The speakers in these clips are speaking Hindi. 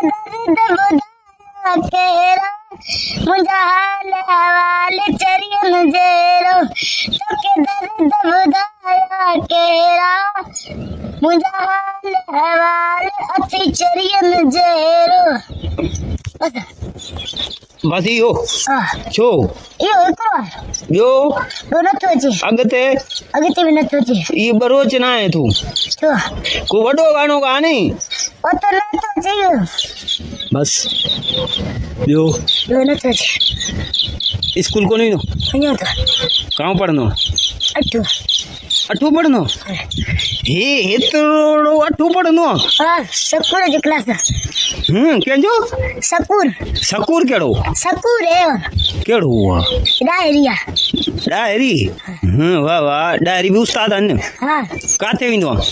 दर्द बुधाया केरा मुंहिंजा हाल अहवाल चरियन जहिड़ो तोखे दर्द बुधाया केरा मुंहिंजा हाल अहवाल अची चरियन जहिड़ो बस इहो छो इहो हिकिड़ो आहे ॿियो नथो अचे अॻिते बि नथो अचे इहो बरोच न आहे तूं छो को वॾो गानो गा नी ओ त नथो अचे इहो बस ॿियो नथो अचे स्कूल कोन ईंदो वञो त काओ पढ़ंदो अठो पढ़ंदो हे हेतिरो अठो पढ़ंदो हा सकूर जी क्लास कंहिंजो सकूर कहिड़ो सकूर कहिड़ो हुआ डायरी वाह वाह डायरी बि उस्ताद आहिनि हा किथे वेंदो आहे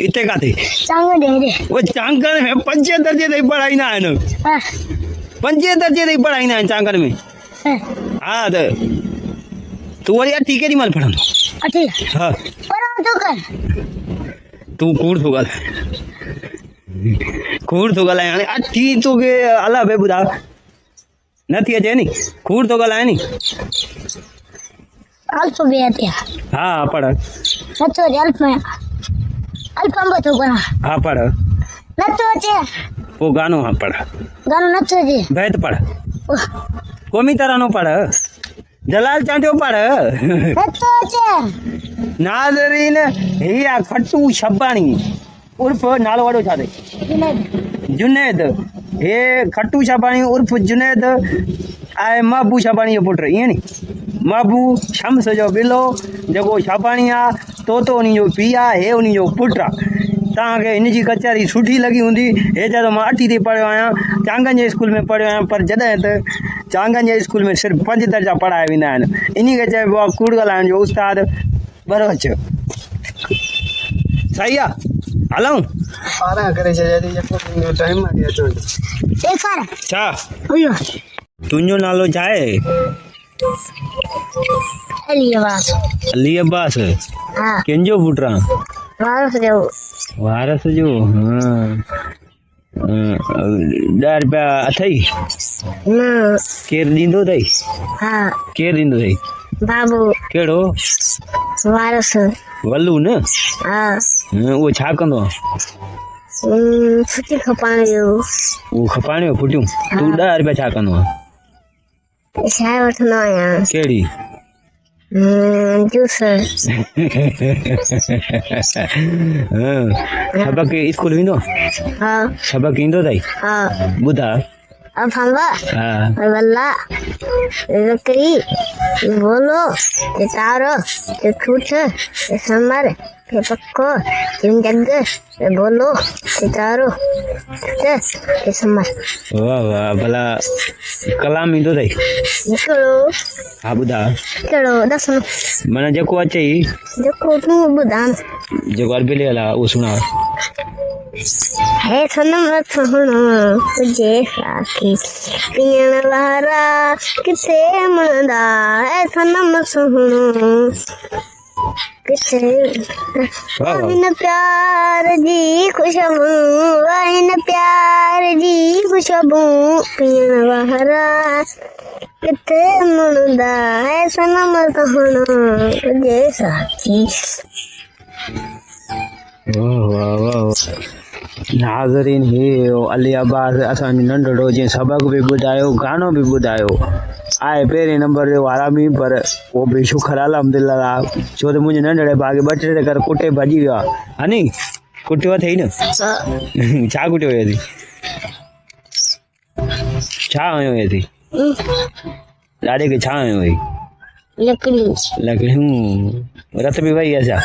हिते किथे वो चांगर में 5 दर्जे ताईं पढ़ाईंदा आहिनि 5 दर्जे ताईं पढ़ाईंदा आहिनि चांगर में हा त तूं वरी अठी केॾी महिल पढ़ंदो हा तूं कूड़ थो ॻाल्हाए हाणे अठी तोखे अला बे ॿुधा नथी अचे नी कूड़ थो ॻाल्हाए नी हा पढ़ नथो अचे अल्फ थो पढ़ा हा पढ़ नथो अचे पोइ गानो हा पढ़ गानो नथो अचे बैत पढ़ क़ौमी तरानो पढ़ जलाल चांटियो पढ़ नथो अचे नाज़रीन हिया खट्टू शबाणी उर्फ नालो वॾो छा अथई जुनैद हे खट्टू शबाणी उर्फ जुनैद आहे महबू शबाणी जो पुटु ईअं नी महबू शम्स जो बिलो जेको शबाणी आहे तोतो उन जो पीउ आहे हे उन जो पुटु आहे तव्हांखे हिन जी कचहरी सुठी लॻी हूंदी हे चए थो मां 8वीं ताईं पढ़ियो आहियां चांगनि जे स्कूल में पढ़ियो आहियां पर जॾहिं त चांगनि जे स्कूल में सिर्फ़ु 5 दर्जा पढ़ाया वेंदा आहिनि इन खे चइबो आहे कूड़ ॻाल्हाइण जो उस्ताद बरोच सही आहे हलूं छा तुंहिंजो नालो छा आहे अली अब्बास कंहिंजो पुटु आहे वारस जो ॾह रुपया अथई केरु ॾींदो अथई केरु ॾींदो अथई बाबू कहिड़ो वारस वल्लू न उहो छा कंदो फुटी खपाइण जो उहो खपाइण जो फुटियूं तूं 10 रुपया छा कंदो आहे चांहि वठंदो आहियां कहिड़ी जूस सबक स्कूल वेंदो सबक ईंदो अथई ॿुधा वल्ला लकड़ी बोलो तारो ठूठ समर पक्को जग बोलो तारो समर वाह वाह भला कलाम ईंदो अथई हा ॿुधा कहिड़ो दस माना जेको अचई जेको तूं ॿुधा जेको अरबी लिखियल आहे उहो सुणा है सनम सुहिणो तुझे साथी पीअण वारा किथे मिलंदा है सनम सुहिणो किथे आहिनि प्यार जी ख़ुशबू आहिनि प्यार जी ख़ुशबू पीअण वारा किथे मिलंदा है सनम सुहिणो तुझे साथी वाह वाह नाज़रीन हे अली अब्बास असांजो नंढड़ो जीअं सबक बि ॿुधायो गानो बि ॿुधायो आहे पहिरें नंबर जो आरामी पर उहो बि शुक्र अल्हम्दुलिल्लाह छो त मुंहिंजे नंढड़े भाउ खे 2-3 करे कुटे भॼी वियो आहे हा नी कुटियो अथई न छा कुटियो हुयसि छा हयो हुयसि ॾाॾे खे छा हयो हुई लकड़ियूं रत बि वई आहे छा